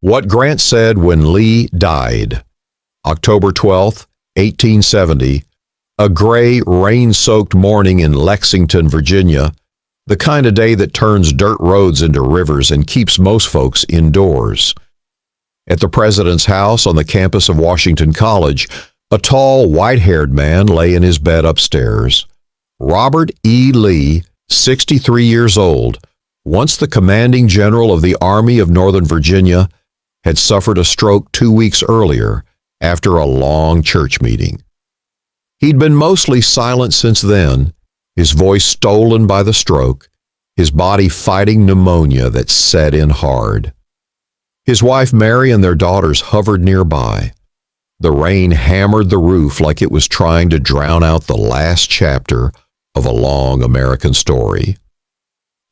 What Grant said when Lee died. October 12, 1870, a gray, rain-soaked morning in Lexington, Virginia, the kind of day that turns dirt roads into rivers and keeps most folks indoors. At the president's house on the campus of Washington College, a tall, white-haired man lay in his bed upstairs. Robert E. Lee, 63 years old, once the commanding general of the Army of Northern Virginia, had suffered a stroke 2 weeks earlier after a long church meeting. He'd been mostly silent since then, his voice stolen by the stroke, his body fighting pneumonia that set in hard. His wife Mary and their daughters hovered nearby. The rain hammered the roof like it was trying to drown out the last chapter of a long American story.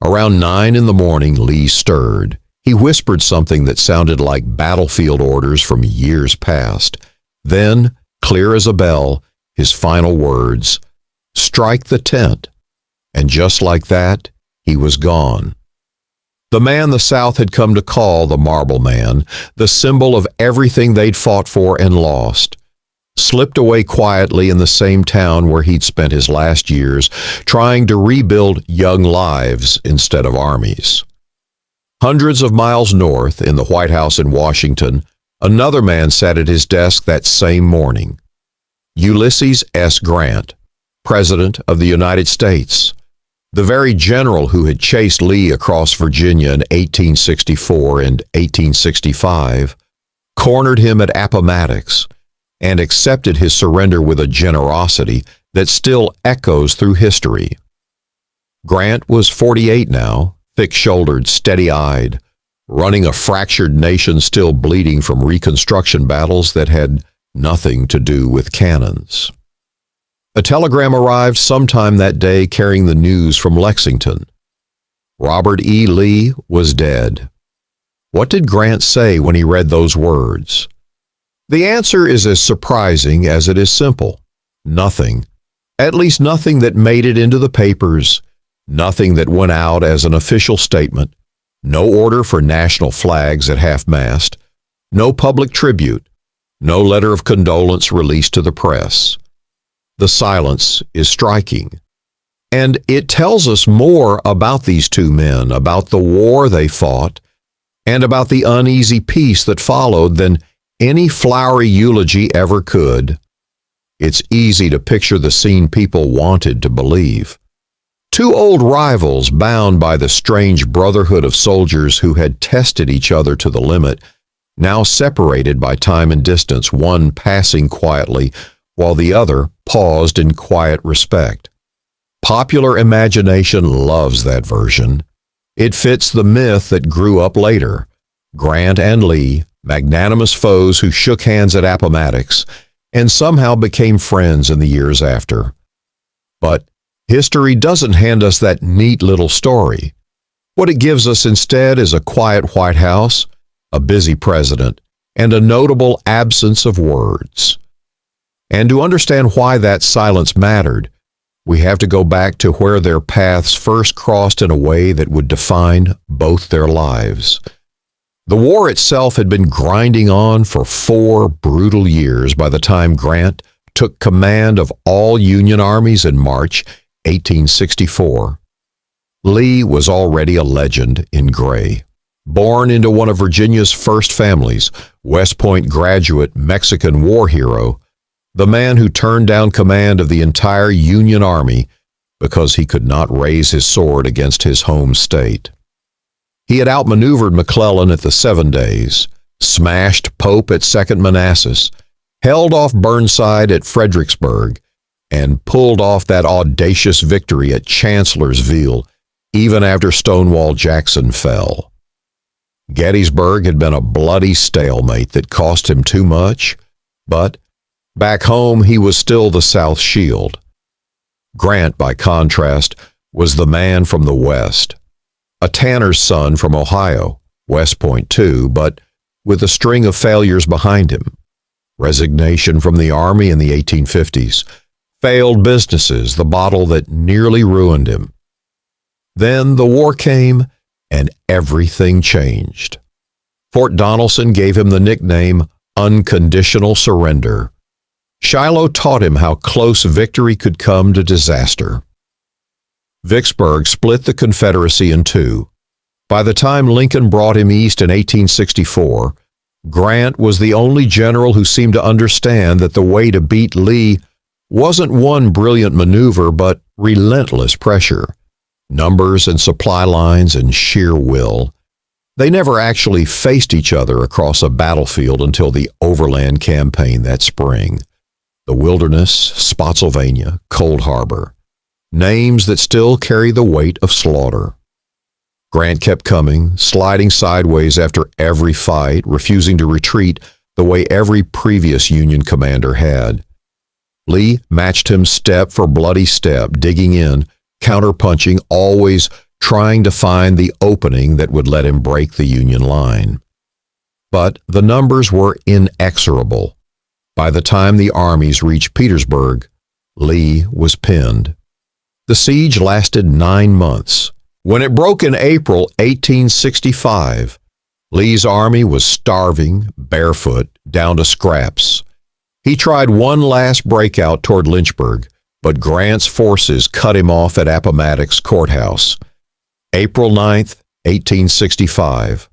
Around 9 in the morning, Lee stirred. He whispered something that sounded like battlefield orders from years past. Then, clear as a bell, his final words, "Strike the tent." And just like that, he was gone. The man the South had come to call the Marble Man, the symbol of everything they'd fought for and lost, slipped away quietly in the same town where he'd spent his last years trying to rebuild young lives instead of armies. Hundreds of miles north, in the White House in Washington, another man sat at his desk that same morning. Ulysses S. Grant, President of the United States, the very general who had chased Lee across Virginia in 1864 and 1865, cornered him at Appomattox, and accepted his surrender with a generosity that still echoes through history. Grant was 48 now, thick-shouldered, steady-eyed, running a fractured nation still bleeding from Reconstruction battles that had nothing to do with cannons. A telegram arrived sometime that day carrying the news from Lexington. Robert E. Lee was dead. What did Grant say when he read those words? The answer is as surprising as it is simple. Nothing. At least nothing that made it into the papers. Nothing that went out as an official statement. No order for national flags at half-mast. No public tribute. No letter of condolence released to the press. The silence is striking. And it tells us more about these two men, about the war they fought, and about the uneasy peace that followed than any flowery eulogy ever could. It's easy to picture the scene people wanted to believe. Two old rivals bound by the strange brotherhood of soldiers who had tested each other to the limit, now separated by time and distance, one passing quietly while the other paused in quiet respect. Popular imagination loves that version. It fits the myth that grew up later. Grant and Lee, magnanimous foes who shook hands at Appomattox and somehow became friends in the years after. But history doesn't hand us that neat little story. What it gives us instead is a quiet White House, a busy president, and a notable absence of words. And to understand why that silence mattered, we have to go back to where their paths first crossed in a way that would define both their lives. The war itself had been grinding on for 4 brutal years by the time Grant took command of all Union armies in March 1864. Lee was already a legend in gray. Born into one of Virginia's first families, West Point graduate, Mexican war hero, the man who turned down command of the entire Union Army because he could not raise his sword against his home state. He had outmaneuvered McClellan at the 7 Days, smashed Pope at Second Manassas, held off Burnside at Fredericksburg, and pulled off that audacious victory at Chancellorsville even after Stonewall Jackson fell. Gettysburg had been a bloody stalemate that cost him too much, but back home he was still the South's shield. Grant, by contrast, was the man from the West, a tanner's son from Ohio, West Point too, but with a string of failures behind him. Resignation from the Army in the 1850s, failed businesses, the bottle that nearly ruined him. Then the war came, and everything changed. Fort Donelson gave him the nickname Unconditional Surrender. Shiloh taught him how close victory could come to disaster. Vicksburg split the Confederacy in two. By the time Lincoln brought him east in 1864, Grant was the only general who seemed to understand that the way to beat Lee wasn't one brilliant maneuver, but relentless pressure, numbers and supply lines and sheer will. They never actually faced each other across a battlefield until the Overland Campaign that spring. The Wilderness, Spotsylvania, Cold Harbor. Names that still carry the weight of slaughter. Grant kept coming, sliding sideways after every fight, refusing to retreat the way every previous Union commander had. Lee matched him step for bloody step, digging in, counterpunching, always trying to find the opening that would let him break the Union line. But the numbers were inexorable. By the time the armies reached Petersburg, Lee was pinned. The siege lasted 9 months. When it broke in April 1865, Lee's army was starving, barefoot, down to scraps. He tried one last breakout toward Lynchburg, but Grant's forces cut him off at Appomattox Court House. April 9th, 1865.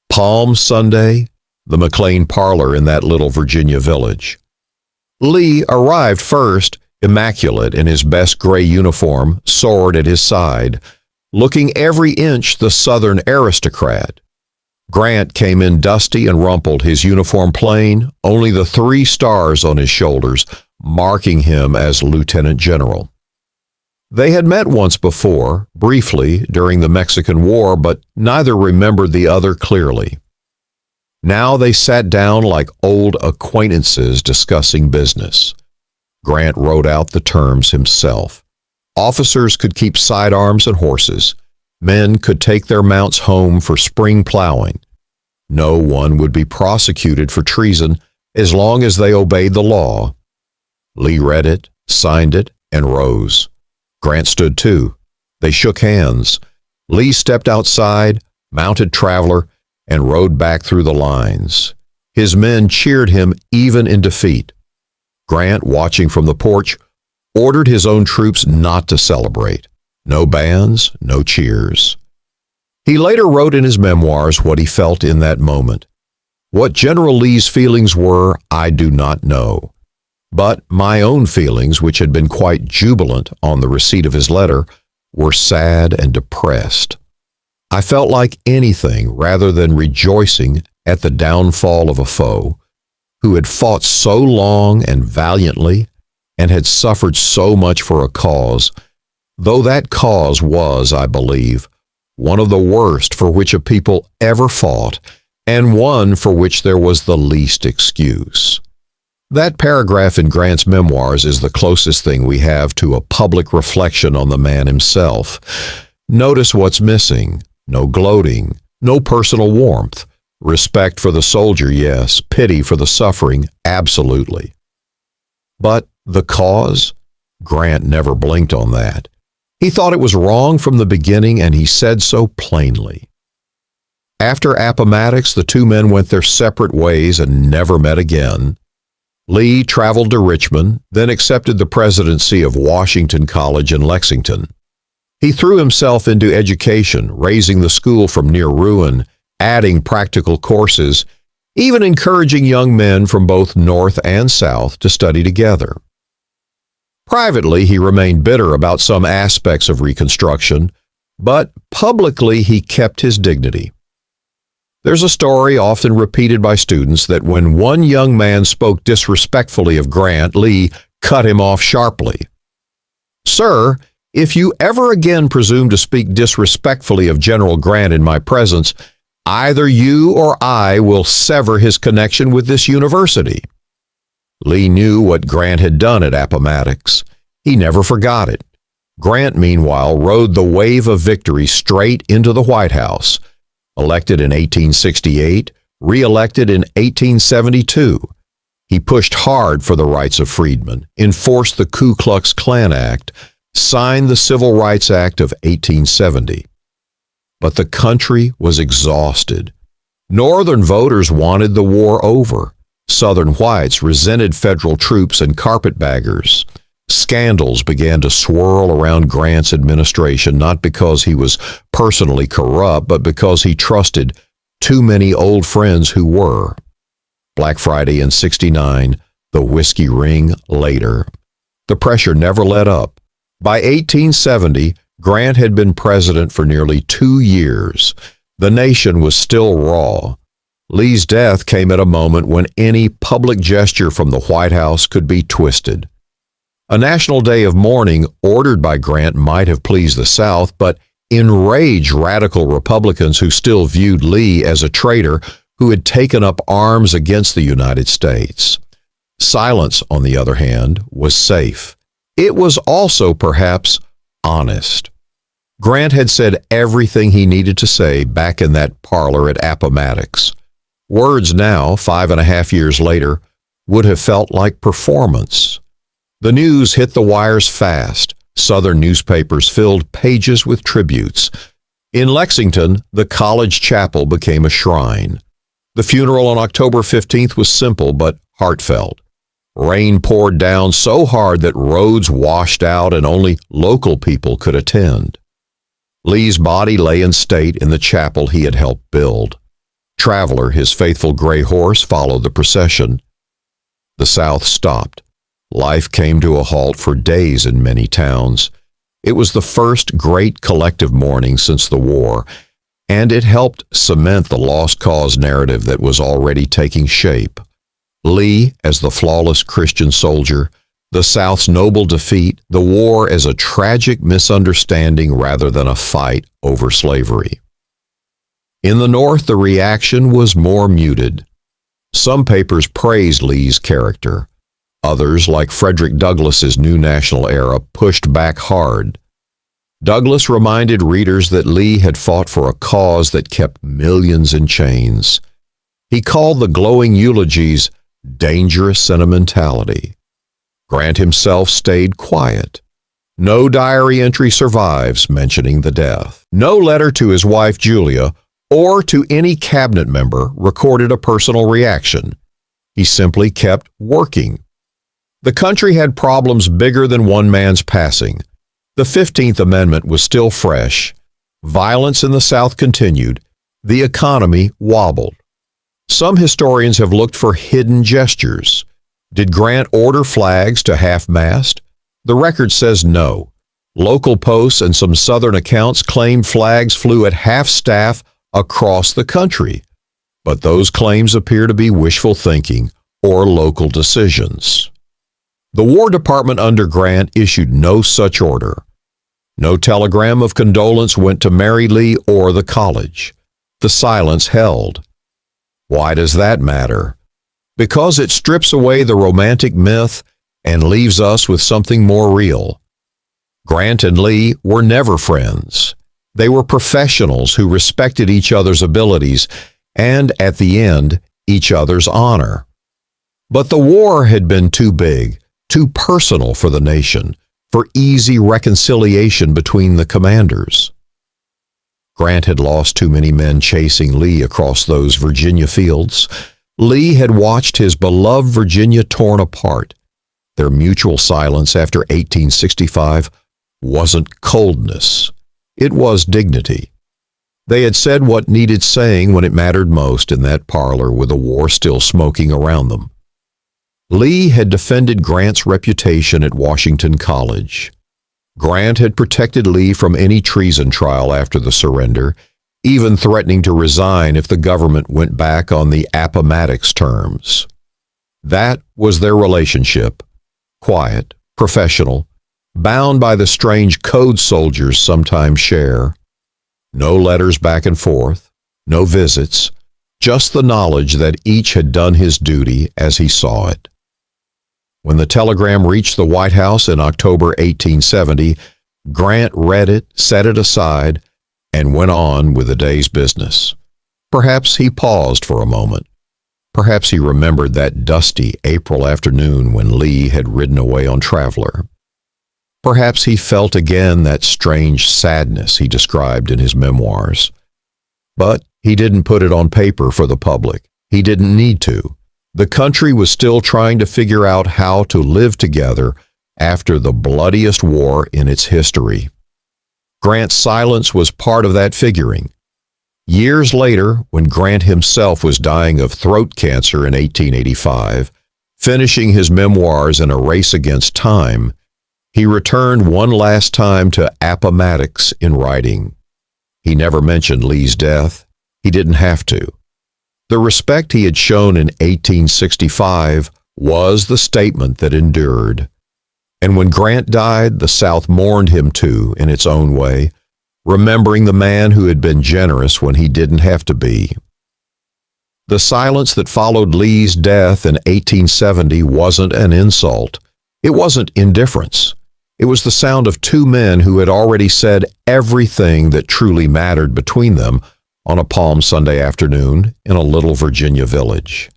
Palm Sunday, the McLean parlor in that little Virginia village. Lee arrived first, immaculate in his best gray uniform, sword at his side, looking every inch the Southern aristocrat. Grant came in dusty and rumpled, his uniform plain, only the 3 stars on his shoulders, marking him as lieutenant general. They had met once before, briefly, during the Mexican War, but neither remembered the other clearly. Now they sat down like old acquaintances discussing business. Grant wrote out the terms himself. Officers could keep sidearms and horses. Men could take their mounts home for spring plowing. No one would be prosecuted for treason as long as they obeyed the law. Lee read it, signed it, and rose. Grant stood too. They shook hands. Lee stepped outside, mounted Traveler, and rode back through the lines. His men cheered him even in defeat. Grant, watching from the porch, ordered his own troops not to celebrate. No bands, no cheers. He later wrote in his memoirs what he felt in that moment. What General Lee's feelings were, I do not know. But my own feelings, which had been quite jubilant on the receipt of his letter, were sad and depressed. I felt like anything rather than rejoicing at the downfall of a foe who had fought so long and valiantly and had suffered so much for a cause, though that cause was, I believe, one of the worst for which a people ever fought, and one for which there was the least excuse. That paragraph in Grant's memoirs is the closest thing we have to a public reflection on the man himself. Notice what's missing. No gloating, no personal warmth. Respect for the soldier, yes. Pity for the suffering, absolutely. But the cause? Grant never blinked on that. He thought it was wrong from the beginning, and he said so plainly. After Appomattox, the 2 men went their separate ways and never met again. Lee traveled to Richmond, then accepted the presidency of Washington College in Lexington. He threw himself into education, raising the school from near ruin, adding practical courses, even encouraging young men from both North and South to study together. Privately, he remained bitter about some aspects of Reconstruction, but publicly he kept his dignity. There's a story often repeated by students that when one young man spoke disrespectfully of Grant, Lee cut him off sharply. "Sir, if you ever again presume to speak disrespectfully of General Grant in my presence, either you or I will sever his connection with this university." Lee knew what Grant had done at Appomattox. He never forgot it. Grant, meanwhile, rode the wave of victory straight into the White House. Elected in 1868, re-elected in 1872. He pushed hard for the rights of freedmen, enforced the Ku Klux Klan Act, signed the Civil Rights Act of 1870. But the country was exhausted. Northern voters wanted the war over. Southern whites resented federal troops and carpetbaggers. Scandals began to swirl around Grant's administration, not because he was personally corrupt, but because he trusted too many old friends who were. Black Friday in '69, the whiskey ring later. The pressure never let up. By 1870, Grant had been president for nearly 2 years. The nation was still raw. Lee's death came at a moment when any public gesture from the White House could be twisted. A national day of mourning ordered by Grant might have pleased the South, but enraged radical Republicans who still viewed Lee as a traitor who had taken up arms against the United States. Silence, on the other hand, was safe. It was also, perhaps, honest. Grant had said everything he needed to say back in that parlor at Appomattox. Words now, 5.5 years later, would have felt like performance. The news hit the wires fast. Southern newspapers filled pages with tributes. In Lexington, the college chapel became a shrine. The funeral on October 15th was simple but heartfelt. Rain poured down so hard that roads washed out and only local people could attend. Lee's body lay in state in the chapel he had helped build. Traveler, his faithful gray horse, followed the procession. The South stopped. Life came to a halt for days in many towns. It was the first great collective mourning since the war, and it helped cement the lost cause narrative that was already taking shape. Lee as the flawless Christian soldier, the South's noble defeat, the war as a tragic misunderstanding rather than a fight over slavery. In the North, the reaction was more muted. Some papers praised Lee's character. Others, like Frederick Douglass's New National Era, pushed back hard. Douglass reminded readers that Lee had fought for a cause that kept millions in chains. He called the glowing eulogies dangerous sentimentality. Grant himself stayed quiet. No diary entry survives mentioning the death. No letter to his wife Julia or to any cabinet member recorded a personal reaction. He simply kept working. The country had problems bigger than one man's passing. The 15th Amendment was still fresh. Violence in the South continued. The economy wobbled. Some historians have looked for hidden gestures. Did Grant order flags to half-mast? The record says no. Local posts and some Southern accounts claim flags flew at half-staff across the country. But those claims appear to be wishful thinking or local decisions. The War Department under Grant issued no such order. No telegram of condolence went to Mary Lee or the college. The silence held. Why does that matter? Because it strips away the romantic myth and leaves us with something more real. Grant and Lee were never friends. They were professionals who respected each other's abilities and, at the end, each other's honor. But the war had been too big, too personal for the nation, for easy reconciliation between the commanders. Grant had lost too many men chasing Lee across those Virginia fields. Lee had watched his beloved Virginia torn apart. Their mutual silence after 1865 wasn't coldness. It was dignity. They had said what needed saying when it mattered most in that parlor with the war still smoking around them. Lee had defended Grant's reputation at Washington College. Grant had protected Lee from any treason trial after the surrender, even threatening to resign if the government went back on the Appomattox terms. That was their relationship, quiet, professional, bound by the strange code soldiers sometimes share. No letters back and forth, no visits, just the knowledge that each had done his duty as he saw it. When the telegram reached the White House in October 1870, Grant read it, set it aside, and went on with the day's business. Perhaps he paused for a moment. Perhaps he remembered that dusty April afternoon when Lee had ridden away on Traveler. Perhaps he felt again that strange sadness he described in his memoirs. But He didn't put it on paper for the public. He didn't need to. The country was still trying to figure out how to live together after the bloodiest war in its history. Grant's silence was part of that figuring. Years later, when Grant himself was dying of throat cancer in 1885, finishing his memoirs in a race against time, he returned one last time to Appomattox in writing. He never mentioned Lee's death. He didn't have to. The respect he had shown in 1865 was the statement that endured. And when Grant died, the South mourned him too, in its own way, remembering the man who had been generous when he didn't have to be. The silence that followed Lee's death in 1870 wasn't an insult. It wasn't indifference. It was the sound of two men who had already said everything that truly mattered between them on a Palm Sunday afternoon in a little Virginia village.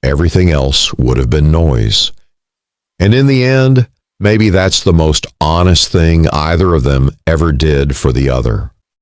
Everything else would have been noise. And in the end, maybe that's the most honest thing either of them ever did for the other.